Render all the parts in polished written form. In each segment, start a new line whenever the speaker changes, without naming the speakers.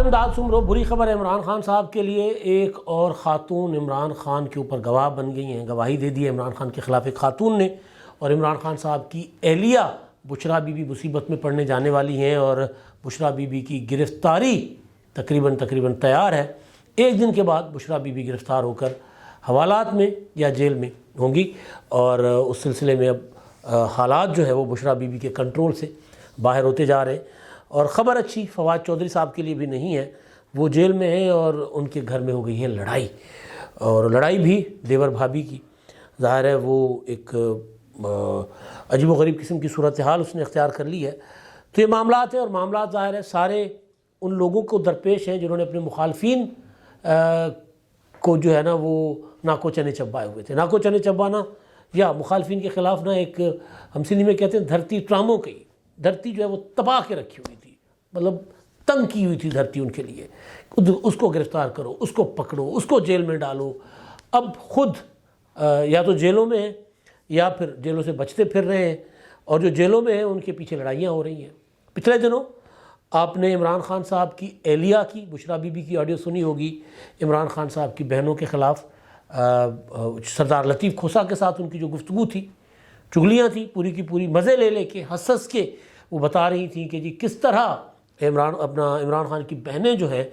امداد سمرو، بری خبر ہے عمران خان صاحب کے لیے۔ ایک اور خاتون عمران خان کے اوپر گواہ بن گئی ہیں، گواہی دے دی ہے عمران خان کے خلاف ایک خاتون نے، اور عمران خان صاحب کی اہلیہ بشرا بی بی مصیبت میں پڑنے جانے والی ہیں، اور بشرا بی بی کی گرفتاری تقریباً تیار ہے۔ ایک دن کے بعد بشرا بی بی گرفتار ہو کر حوالات میں یا جیل میں ہوں گی، اور اس سلسلے میں اب حالات جو ہے وہ بشرا بی بی کے کنٹرول سے باہر ہوتے جا رہے ہیں۔ اور خبر اچھی فواد چودھری صاحب کے لیے بھی نہیں ہے، وہ جیل میں ہیں اور ان کے گھر میں ہو گئی ہے لڑائی، اور لڑائی بھی دیور بھابھی کی۔ ظاہر ہے وہ ایک عجیب و غریب قسم کی صورتحال اس نے اختیار کر لی ہے۔ تو یہ معاملات ہیں، اور معاملات ظاہر ہے سارے ان لوگوں کو درپیش ہیں جنہوں نے اپنے مخالفین کو جو ہے نا وہ ناکو چنے چبائے ہوئے تھے۔ ناکو چنے چبانا یا مخالفین کے خلاف نا ایک ہم سندھی میں کہتے ہیں دھرتی ٹراموں کی، دھرتی جو ہے وہ تباہ کے رکھی ہوئی تھی، مطلب تنگ کی ہوئی تھی دھرتی ان کے لیے۔ اس کو گرفتار کرو، اس کو پکڑو، اس کو جیل میں ڈالو۔ اب خود یا تو جیلوں میں ہیں یا پھر جیلوں سے بچتے پھر رہے ہیں، اور جو جیلوں میں ہیں ان کے پیچھے لڑائیاں ہو رہی ہیں۔ پچھلے دنوں آپ نے عمران خان صاحب کی اہلیہ کی، بشرا بی بی کی آڈیو سنی ہوگی، عمران خان صاحب کی بہنوں کے خلاف سردار لطیف کھوسہ کے ساتھ ان کی جو گفتگو تھی، چغلیاں تھیں، پوری کی پوری مزے لے لے کے ہنس ہنس کے وہ بتا رہی تھیں کہ جی کس طرح عمران خان کی بہنیں جو ہیں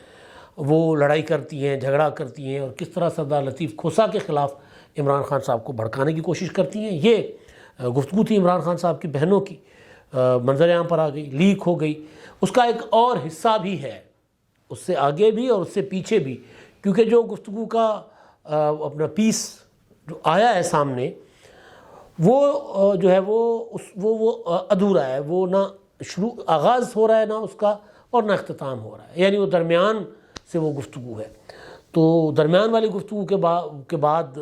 وہ لڑائی کرتی ہیں، جھگڑا کرتی ہیں، اور کس طرح سردار لطیف کھوسہ کے خلاف عمران خان صاحب کو بھڑکانے کی کوشش کرتی ہیں۔ یہ گفتگو تھی عمران خان صاحب کی بہنوں کی، منظر عام پر آ گئی، لیک ہو گئی۔ اس کا ایک اور حصہ بھی ہے، اس سے آگے بھی اور اس سے پیچھے بھی، کیونکہ جو گفتگو کا اپنا پیس جو آیا ہے سامنے، وہ جو ہے وہ ادھورا ہے، وہ نہ شروع آغاز ہو رہا ہے نہ اس کا، اور نہ اختتام ہو رہا ہے، یعنی وہ درمیان سے وہ گفتگو ہے۔ تو درمیان والی گفتگو کے بعد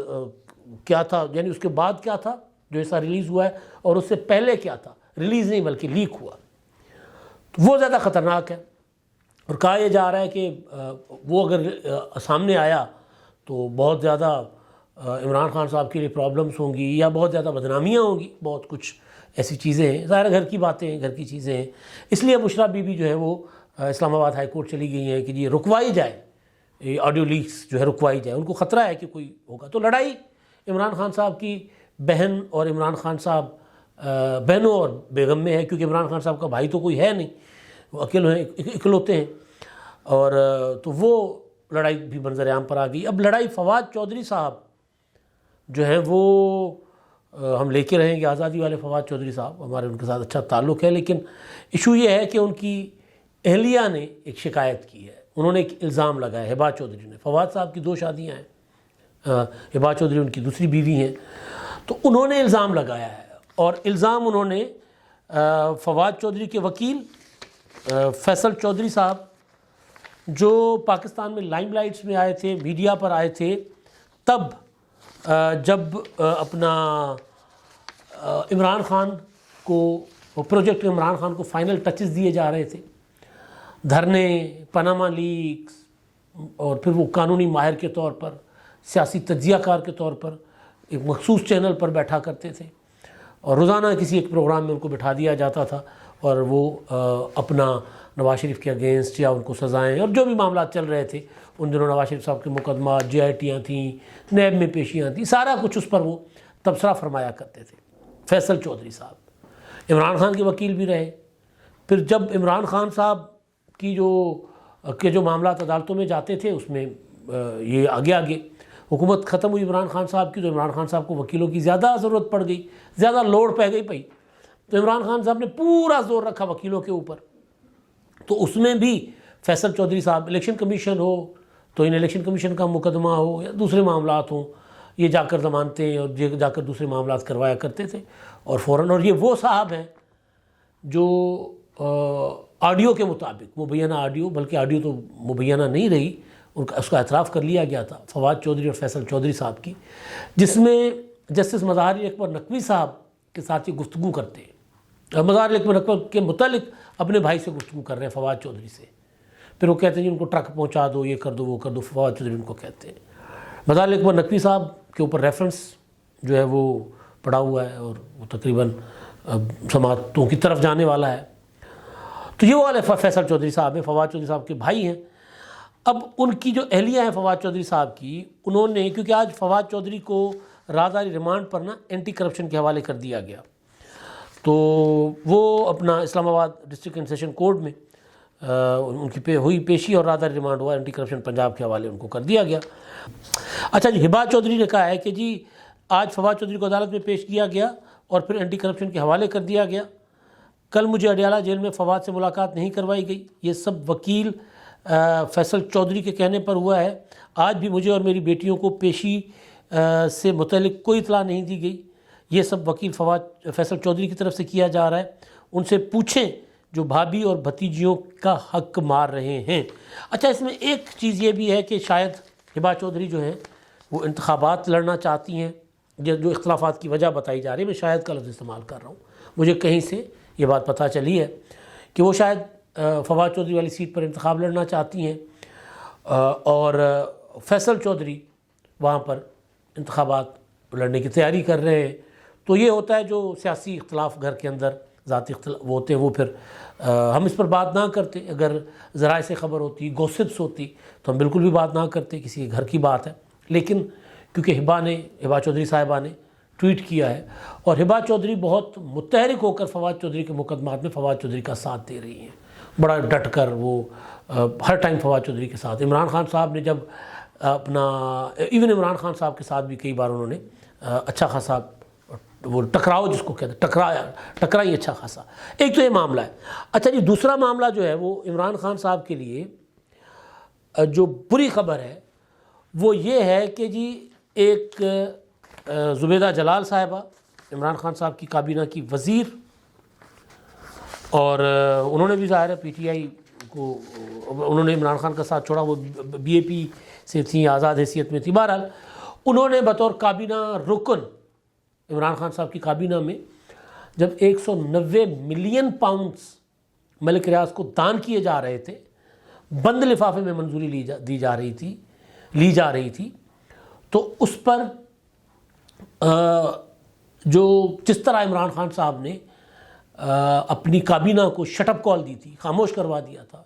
کیا تھا، یعنی اس کے بعد کیا تھا جو ایسا ریلیز ہوا ہے، اور اس سے پہلے کیا تھا، ریلیز نہیں بلکہ لیک ہوا، تو وہ زیادہ خطرناک ہے۔ اور کہا یہ جا رہا ہے کہ وہ اگر سامنے آیا تو بہت زیادہ عمران خان صاحب کے لیے پرابلمس ہوں گی، یا بہت زیادہ بدنامیاں ہوں گی، بہت کچھ ایسی چیزیں ہیں۔ ظاہر گھر کی باتیں ہیں، گھر کی چیزیں ہیں، اس لیے بشرا بی بی جو ہے وہ اسلام آباد ہائی کورٹ چلی گئی ہیں کہ یہ رکوائی جائے، یہ آڈیو لیکس جو ہے رکوائی جائے۔ ان کو خطرہ ہے کہ کوئی ہوگا تو لڑائی عمران خان صاحب کی بہن اور عمران خان صاحب بہنوں اور بیگم میں ہے، کیونکہ عمران خان صاحب کا بھائی تو کوئی ہے نہیں، وہ اکلوتے ہیں، اور تو وہ لڑائی بھی منظر عام پر آ گئی۔ اب لڑائی فواد چودھری صاحب جو ہیں وہ ہم لے کے رہیں گے، آزادی والے فواد چودھری صاحب، ہمارے ان کے ساتھ اچھا تعلق ہے، لیکن ایشو یہ ہے کہ ان کی اہلیہ نے ایک شکایت کی ہے، انہوں نے ایک الزام لگایا، ہبا چودھری نے۔ فواد صاحب کی 2 شادیاں ہیں، ہبا چودھری ان کی دوسری بیوی ہیں، تو انہوں نے الزام لگایا ہے، اور الزام انہوں نے فواد چودھری کے وکیل فیصل چودھری صاحب، جو پاکستان میں لائم لائٹس میں آئے تھے، میڈیا پر آئے تھے، تب جب اپنا عمران خان کو پروجیکٹ عمران خان کو فائنل ٹچز دیے جا رہے تھے، دھرنے، پاناما لیکس، اور پھر وہ قانونی ماہر کے طور پر، سیاسی تجزیہ کار کے طور پر ایک مخصوص چینل پر بیٹھا کرتے تھے، اور روزانہ کسی ایک پروگرام میں ان کو بٹھا دیا جاتا تھا، اور وہ اپنا نواز شریف کے اگینسٹ یا ان کو سزائیں اور جو بھی معاملات چل رہے تھے، ان دنوں نواز شریف صاحب کے مقدمات، جے آئی ٹیاں تھیں، نیب میں پیشیاں تھیں، سارا کچھ اس پر وہ تبصرہ فرمایا کرتے تھے۔ فیصل چودھری صاحب عمران خان کے وکیل بھی رہے۔ پھر جب عمران خان صاحب کی جو معاملات عدالتوں میں جاتے تھے، اس میں یہ آگے حکومت ختم ہوئی عمران خان صاحب کی، تو عمران خان صاحب کو وکیلوں کی زیادہ ضرورت پڑ گئی، زیادہ لوڈ پہ گئی تو عمران خان صاحب نے پورا زور رکھا وکیلوں کے اوپر۔ تو اس میں بھی فیصل چودھری صاحب، الیکشن کمیشن ہو تو ان الیکشن کمیشن کا مقدمہ ہو یا دوسرے معاملات ہوں، یہ جا کر ضمانتیں اور جا کر دوسرے معاملات کروایا کرتے تھے، اور فوراً، اور یہ وہ صاحب ہیں جو آڈیو کے مطابق، مبینہ آڈیو، بلکہ آڈیو تو مبینہ نہیں رہی، اس کا اعتراف کر لیا گیا تھا فواد چودھری اور فیصل چودھری صاحب کی، جس میں جسٹس مظاہر اکبر نقوی صاحب کے ساتھ یہ گفتگو کرتے ہیں، مظاہر اکبر نقوی کے متعلق اپنے بھائی سے گفتگو کر رہے ہیں فواد چودھری سے، پھر وہ کہتے ہیں جی ان کو ٹرک پہنچا دو، یہ کر دو، وہ کر دو، فواد چودھری ان کو کہتے ہیں۔ مظاہر اکبر نقوی صاحب کے اوپر ریفرنس جو ہے وہ پڑا ہوا ہے، اور وہ تقریباً سماعتوں کی طرف جانے والا ہے۔ تو یہ والے فیصل چودھری صاحب ہیں، فواد چودھری صاحب کے بھائی ہیں، اب ان کی جو اہلیہ ہیں فواد چودھری صاحب کی، انہوں نے، کیونکہ آج فواد چودھری کو رازداری ریمانڈ پر اینٹی کرپشن کے حوالے کر دیا گیا، تو وہ اپنا اسلام آباد ڈسٹرکٹ اینڈ سیشن کورٹ میں ان کی ہوئی پیشی اور رازداری ریمانڈ ہوا، اینٹی کرپشن پنجاب کے حوالے ان کو کر دیا گیا۔ اچھا جی، ہبا چودھری نے کہا ہے کہ جی آج فواد چودھری کو عدالت میں پیش کیا گیا اور پھر اینٹی کرپشن کے حوالے کر دیا گیا، کل مجھے اڈیالہ جیل میں فواد سے ملاقات نہیں کروائی گئی، یہ سب وکیل فیصل چودھری کے کہنے پر ہوا ہے، آج بھی مجھے اور میری بیٹیوں کو پیشی سے متعلق کوئی اطلاع نہیں دی گئی، یہ سب وکیل فیصل چودھری کی طرف سے کیا جا رہا ہے، ان سے پوچھیں جو بھابھی اور بھتیجیوں کا حق مار رہے ہیں۔ اچھا، اس میں ایک چیز یہ بھی ہے کہ شاید ہبا چودھری جو ہیں وہ انتخابات لڑنا چاہتی ہیں، جو اختلافات کی وجہ بتائی جا رہی ہے، میں شاید کا لفظ استعمال کر رہا ہوں، مجھے کہیں سے یہ بات پتہ چلی ہے کہ وہ شاید فواد چودھری والی سیٹ پر انتخاب لڑنا چاہتی ہیں اور فیصل چودھری وہاں پر انتخابات لڑنے کی تیاری کر رہے ہیں۔ تو یہ ہوتا ہے جو سیاسی اختلاف گھر کے اندر ذاتی اختلاف ہوتے ہیں، وہ پھر ہم اس پر بات نہ کرتے، اگر ذرائع سے خبر ہوتی، گوسپس ہوتی تو ہم بالکل بھی بات نہ کرتے، کسی کے گھر کی بات ہے، لیکن کیونکہ ہبا چودھری صاحبہ نے ٹویٹ کیا ہے اور ہبا چودھری بہت متحرک ہو کر فواد چودھری کے مقدمات میں فواد چودھری کا ساتھ دے رہی ہیں، بڑا ڈٹ کر وہ ہر ٹائم فواد چودھری کے ساتھ۔ عمران خان صاحب نے جب اپنا ایون عمران خان صاحب کے ساتھ بھی کئی بار انہوں نے اچھا خاصا وہ ٹکراؤ جس کو کہتے ہیں ٹکرائی اچھا خاصا۔ ایک تو یہ معاملہ ہے۔ اچھا جی، دوسرا معاملہ جو ہے وہ عمران خان صاحب کے لیے جو بری خبر ہے وہ یہ ہے کہ جی ایک زبیدہ جلال صاحبہ، عمران خان صاحب کی کابینہ کی وزیر، اور انہوں نے بھی ظاہر ہے پی ٹی آئی کو انہوں نے عمران خان کا ساتھ چھوڑا، وہ بی اے پی سے تھیں، آزاد حیثیت میں تھی، بہرحال انہوں نے بطور کابینہ رکن عمران خان صاحب کی کابینہ میں جب 190 ملین پاؤنڈز ملک ریاض کو دان کیے جا رہے تھے، بند لفافے میں منظوری لی جا رہی تھی، تو اس پر جس طرح عمران خان صاحب نے اپنی کابینہ کو شٹ اپ کال دی تھی، خاموش کروا دیا تھا،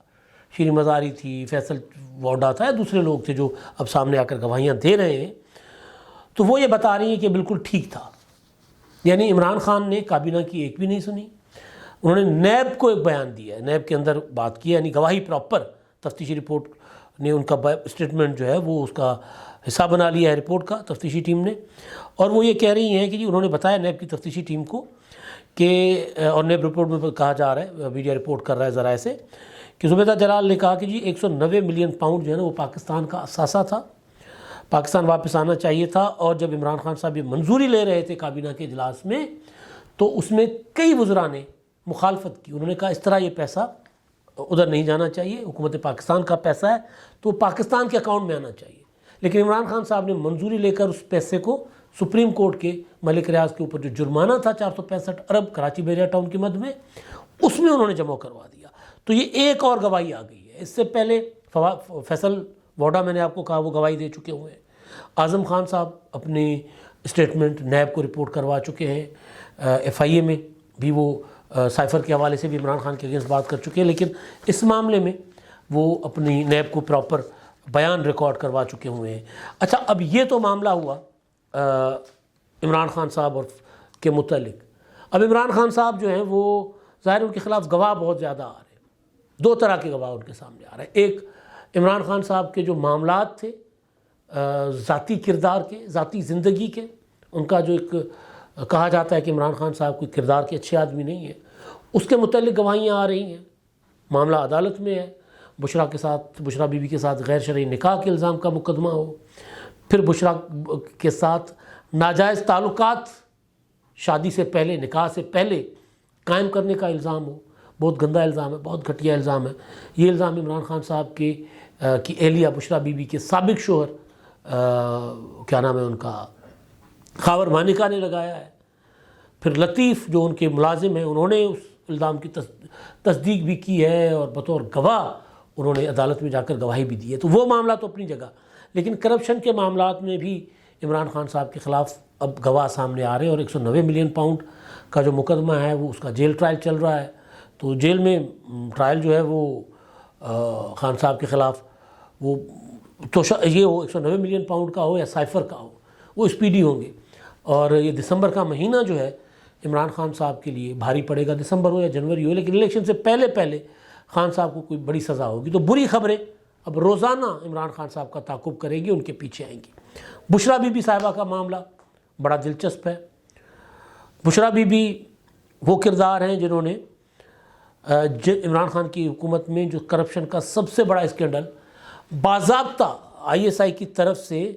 شیریں مزاری تھی، فیصل ووڈا تھا، دوسرے لوگ تھے جو اب سامنے آ کر گواہیاں دے رہے ہیں، تو وہ یہ بتا رہی ہیں کہ بالکل ٹھیک تھا، یعنی عمران خان نے کابینہ کی ایک بھی نہیں سنی۔ انہوں نے نیب کو ایک بیان دیا ہے، نیب کے اندر بات کی، یعنی گواہی پراپر، تفتیشی رپورٹ نے ان کا اسٹیٹمنٹ جو ہے وہ اس کا حصہ بنا لیا ہے رپورٹ کا تفتیشی ٹیم نے، اور وہ یہ کہہ رہی ہیں کہ جی انہوں نے بتایا نیب کی تفتیشی ٹیم کو کہ، اور نیب رپورٹ میں کہا جا رہا ہے، میڈیا رپورٹ کر رہا ہے ذرائع سے، کہ زبیدہ جلال نے کہا کہ جی 190 ملین پاؤنڈ جو ہے نا وہ پاکستان کا اثاثہ تھا، پاکستان واپس آنا چاہیے تھا، اور جب عمران خان صاحب یہ منظوری لے رہے تھے کابینہ کے اجلاس میں تو اس میں کئی وزراء نے مخالفت کی، انہوں نے کہا اس طرح یہ پیسہ ادھر نہیں جانا چاہیے، حکومت پاکستان کا پیسہ ہے تو پاکستان کے اکاؤنٹ میں آنا چاہیے، لیکن عمران خان صاحب نے منظوری لے کر اس پیسے کو سپریم کورٹ کے ملک ریاض کے اوپر جو جرمانہ تھا 465 ارب کراچی بیریا ٹاؤن کی مد میں، اس میں انہوں نے جمع کروا دیا۔ تو یہ ایک اور گواہی آ گئی ہے۔ اس سے پہلے فیصل ووڈا، میں نے آپ کو کہا، وہ گواہی دے چکے ہوئے ہیں، اعظم خان صاحب اپنی اسٹیٹمنٹ نیب کو رپورٹ کروا چکے ہیں، ایف آئی اے میں بھی وہ سائفر کے حوالے سے بھی عمران خان کے اگینسٹ بات کر چکے ہیں، لیکن اس معاملے میں وہ اپنی نیب کو پراپر بیان ریکارڈ کروا چکے ہوئے ہیں۔ اچھا، اب یہ تو معاملہ ہوا عمران خان صاحب اور کے متعلق۔ اب عمران خان صاحب جو ہیں وہ ظاہر ان کے خلاف گواہ بہت زیادہ آ رہے ہیں، دو طرح کے گواہ ان کے سامنے آ رہے ہیں۔ ایک عمران خان صاحب کے جو معاملات تھے ذاتی کردار کے، ذاتی زندگی کے، ان کا جو ایک کہا جاتا ہے کہ عمران خان صاحب کوئی کردار کے اچھے آدمی نہیں ہے، اس کے متعلق گواہیاں آ رہی ہیں، معاملہ عدالت میں ہے، بشرا بی بی کے ساتھ غیر شرعی نکاح کے الزام کا مقدمہ ہو، پھر بشرا کے ساتھ ناجائز تعلقات شادی سے پہلے، نکاح سے پہلے قائم کرنے کا الزام ہو، بہت گندا الزام ہے، بہت گھٹیا الزام ہے۔ یہ الزام عمران خان صاحب کی اہلیہ بشرا بی بی کے سابق شوہر کیا نام ہے ان کا، خاور مانیکا نے لگایا ہے۔ پھر لطیف جو ان کے ملازم ہیں، انہوں نے اس الزام کی تصدیق بھی کی ہے اور بطور گواہ انہوں نے عدالت میں جا کر گواہی بھی دی ہے۔ تو وہ معاملہ تو اپنی جگہ، لیکن کرپشن کے معاملات میں بھی عمران خان صاحب کے خلاف اب گواہ سامنے آ رہے ہیں، اور 190 ملین پاؤنڈ کا جو مقدمہ ہے وہ اس کا جیل ٹرائل چل رہا ہے۔ تو جیل میں ٹرائل جو ہے وہ خان صاحب کے خلاف وہ یہ ہو 190 ملین پاؤنڈ کا ہو یا سائفر کا ہو، وہ اسپیڈی ہوں گے۔ اور یہ دسمبر کا مہینہ جو ہے عمران خان صاحب کے لیے بھاری پڑے گا، دسمبر ہو یا جنوری ہو، لیکن الیکشن سے پہلے پہلے خان صاحب کو کوئی بڑی سزا ہوگی۔ تو بری خبریں اب روزانہ عمران خان صاحب کا تعاقب کرے گی، ان کے پیچھے آئیں گی۔ بشریٰ بی بی صاحبہ کا معاملہ بڑا دلچسپ ہے۔ بشریٰ بی بی وہ کردار ہیں جنہوں نے عمران خان کی حکومت میں جو کرپشن کا سب سے بڑا اسکینڈل باضابطہ ISI کی طرف سے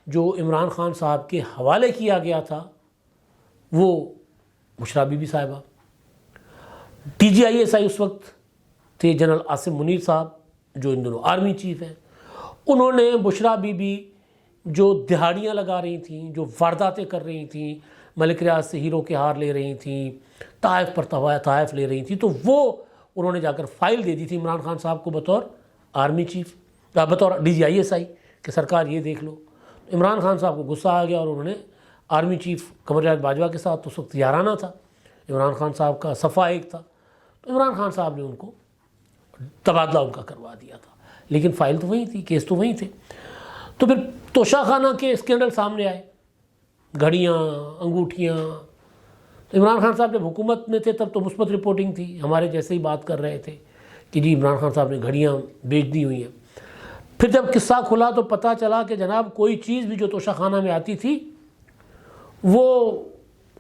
جو عمران خان صاحب کے حوالے کیا گیا تھا، وہ بشریٰ بی بی صاحبہ۔ DG ISI اس وقت تھے جنرل عاصم منیر صاحب، جو ان دنوں آرمی چیف ہیں۔ انہوں نے بشریٰ بی بی جو دہاڑیاں لگا رہی تھیں، جو وارداتیں کر رہی تھیں، ملک ریاض سے ہیرو کے ہار لے رہی تھیں، تحائف پر تحائف لے رہی تھیں، تو وہ انہوں نے جا کر فائل دے دی تھی عمران خان صاحب کو بطور آرمی چیف، بطور DG ISI کہ سرکار یہ دیکھ لو۔ عمران خان صاحب کو غصہ آ گیا اور انہوں نے آرمی چیف قمر جاوید باجوہ کے ساتھ اس وقت یارانہ تھا، عمران خان صاحب کا صفحہ ایک تھا، تو عمران خان صاحب نے ان کو تبادلہ ان کا کروا دیا تھا، لیکن فائل تو وہیں تھی، کیس تو وہیں تھے۔ تو پھر توشہ خانہ کے اسکینڈل سامنے آئے، گھڑیاں، انگوٹھیاں۔ تو عمران خان صاحب جب حکومت میں تھے تب تو مثبت رپورٹنگ تھی، ہمارے جیسے ہی بات کر رہے تھے کہ جی عمران خان صاحب نے گھڑیاں بیچ دی ہوئی ہیں۔ پھر جب قصہ کھلا تو پتہ چلا کہ جناب کوئی چیز بھی جو توشہ خانہ میں آتی تھی وہ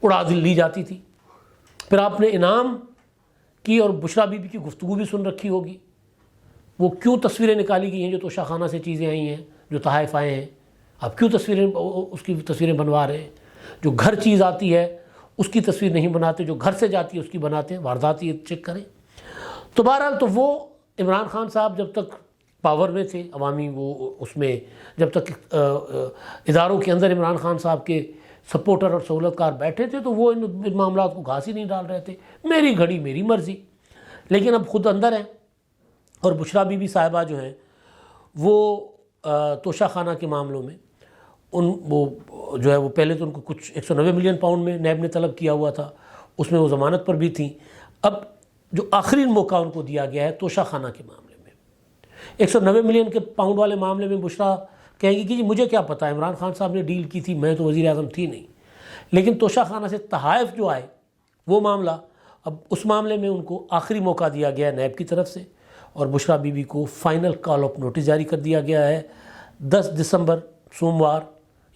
اڑا لی جاتی تھی۔ پھر آپ نے انعام کی اور بشریٰ بی بی کی گفتگو بھی سن رکھی ہوگی، وہ کیوں تصویریں نکالی گئی ہیں جو توشہ خانہ سے چیزیں آئی ہیں، جو تحائف آئے ہیں، آپ کیوں اس کی تصویریں بنوا رہے ہیں؟ جو گھر چیز آتی ہے اس کی تصویر نہیں بناتے، جو گھر سے جاتی ہے اس کی بناتے ہیں، واردات یہ چیک کریں۔ تو بہرحال تو وہ عمران خان صاحب جب تک پاور میں تھے، عوامی وہ اس میں جب تک اداروں کے اندر عمران خان صاحب کے سپورٹر اور سہولت کار بیٹھے تھے تو وہ ان معاملات کو گھاس ہی نہیں ڈال رہے تھے، میری گھڑی میری مرضی۔ لیکن اب خود اندر ہیں، اور بشریٰ بی بی صاحبہ جو ہیں وہ توشہ خانہ کے معاملوں میں وہ جو ہے وہ پہلے تو ان کو کچھ 190 ملین پاؤنڈ میں نیب نے طلب کیا ہوا تھا، اس میں وہ ضمانت پر بھی تھیں۔ اب جو آخری موقع ان کو دیا گیا ہے توشہ خانہ کے معاملے میں، 190 ملین کے پاؤنڈ والے معاملے میں بشریٰ کہے گی کہ جی مجھے کیا پتہ، عمران خان صاحب نے ڈیل کی تھی، میں تو وزیر اعظم تھی نہیں۔ لیکن توشہ خانہ سے تحائف جو آئے وہ معاملہ، اب اس معاملے میں ان کو آخری موقع دیا گیا ہے نیب کی طرف سے، اور بشریٰ بی بی کو فائنل کال آف نوٹس جاری کر دیا گیا ہے۔ 10 دسمبر سوموار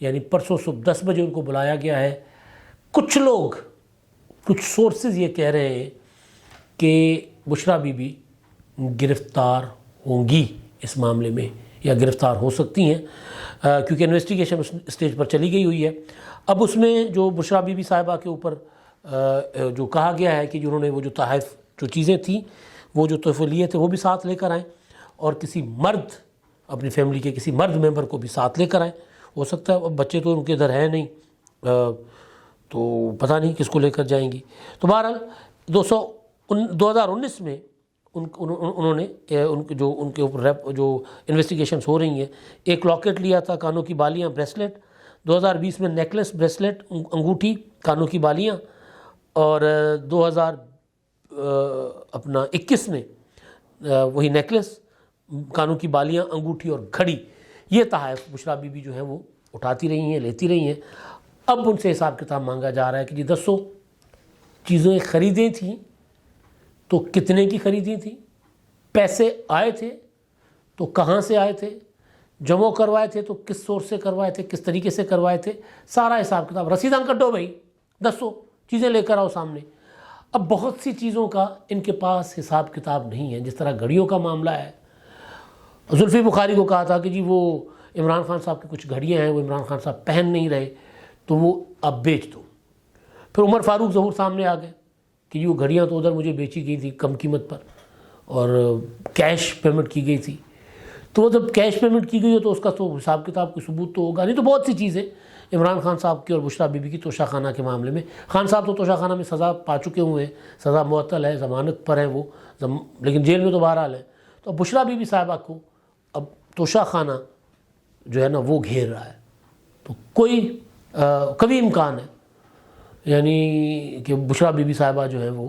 یعنی پرسوں صبح 10 بجے ان کو بلایا گیا ہے۔ کچھ لوگ، کچھ سورسز یہ کہہ رہے ہیں کہ بشریٰ بی بی گرفتار ہوں گی اس معاملے میں، یا گرفتار ہو سکتی ہیں، کیونکہ انویسٹیگیشن اسٹیج پر چلی گئی ہوئی ہے۔ اب اس میں جو بشریٰ بی بی صاحبہ کے اوپر جو کہا گیا ہے کہ انہوں نے وہ جو تحائف جو چیزیں تھیں، وہ جو تحفے لیے تھے وہ بھی ساتھ لے کر آئیں، اور کسی مرد، اپنی فیملی کے کسی مرد ممبر کو بھی ساتھ لے کر آئیں۔ ہو سکتا ہے اب بچے تو ان کے ادھر ہیں نہیں، تو پتہ نہیں کس کو لے کر جائیں گی۔ تو بہرحال 2019 میں انہوں نے ان کے اوپر جو انویسٹیگیشنز ہو رہی ہیں، ایک لاکٹ لیا تھا، کانوں کی بالیاں، بریسلیٹ۔ 2020 میں نیکلس، بریسلیٹ، انگوٹھی، کانوں کی بالیاں، اور 2021 میں وہی نیکلس، کانوں کی بالیاں، انگوٹھی اور گھڑی، یہ تحائف بشریٰ بی بی جو ہیں وہ اٹھاتی رہی ہیں، لیتی رہی ہیں۔ اب ان سے حساب کتاب مانگا جا رہا ہے کہ جی 200 چیزیں خریدیں تھیں تو کتنے کی خریدی تھیں، پیسے آئے تھے تو کہاں سے آئے تھے، جمع کروائے تھے تو کس سورس سے کروائے تھے، کس طریقے سے کروائے تھے، سارا حساب کتاب، رسیداں کٹو بھائی، 200 چیزیں لے کر آؤ سامنے۔ اب بہت سی چیزوں کا ان کے پاس حساب کتاب نہیں ہے، جس طرح گھڑیوں کا معاملہ ہے۔ زلفی بخاری کو کہا تھا کہ جی وہ عمران خان صاحب کی کچھ گھڑیاں ہیں وہ عمران خان صاحب پہن نہیں رہے تو وہ اب بیچ دو۔ پھر عمر فاروق ظہور سامنے آ گئے کہ یہ وہ گھڑیاں تو ادھر مجھے بیچی گئی تھی کم قیمت پر اور کیش پیمنٹ کی گئی تھی، تو وہ جب کیش پیمنٹ کی گئی ہو تو اس کا تو حساب کتاب کوئی ثبوت تو ہوگا نہیں۔ تو بہت سی چیزیں عمران خان صاحب کی اور بشریٰ بی بی کی توشہ خانہ کے معاملے میں، خان صاحب تو توشہ خانہ میں سزا پا چکے ہوئے ہیں، سزا معطل ہے، ضمانت پر ہیں وہ، لیکن جیل میں تو بہرحال ہے۔ تو بشریٰ بی بی صاحبہ کو اب توشہ خانہ جو ہے نا وہ گھیر رہا ہے، تو کوئی کبھی امکان ہے یعنی کہ بشریٰ بی بی صاحبہ جو ہے وہ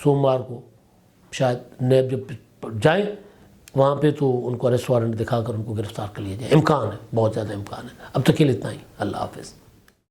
سوموار کو شاید نیب جب جائیں وہاں پہ تو ان کو اریسٹ وارنٹ دکھا کر ان کو گرفتار کر لیا جائے، امکان ہے، بہت زیادہ امکان ہے۔ اب تک کے لیے اتنا ہی، اللہ حافظ۔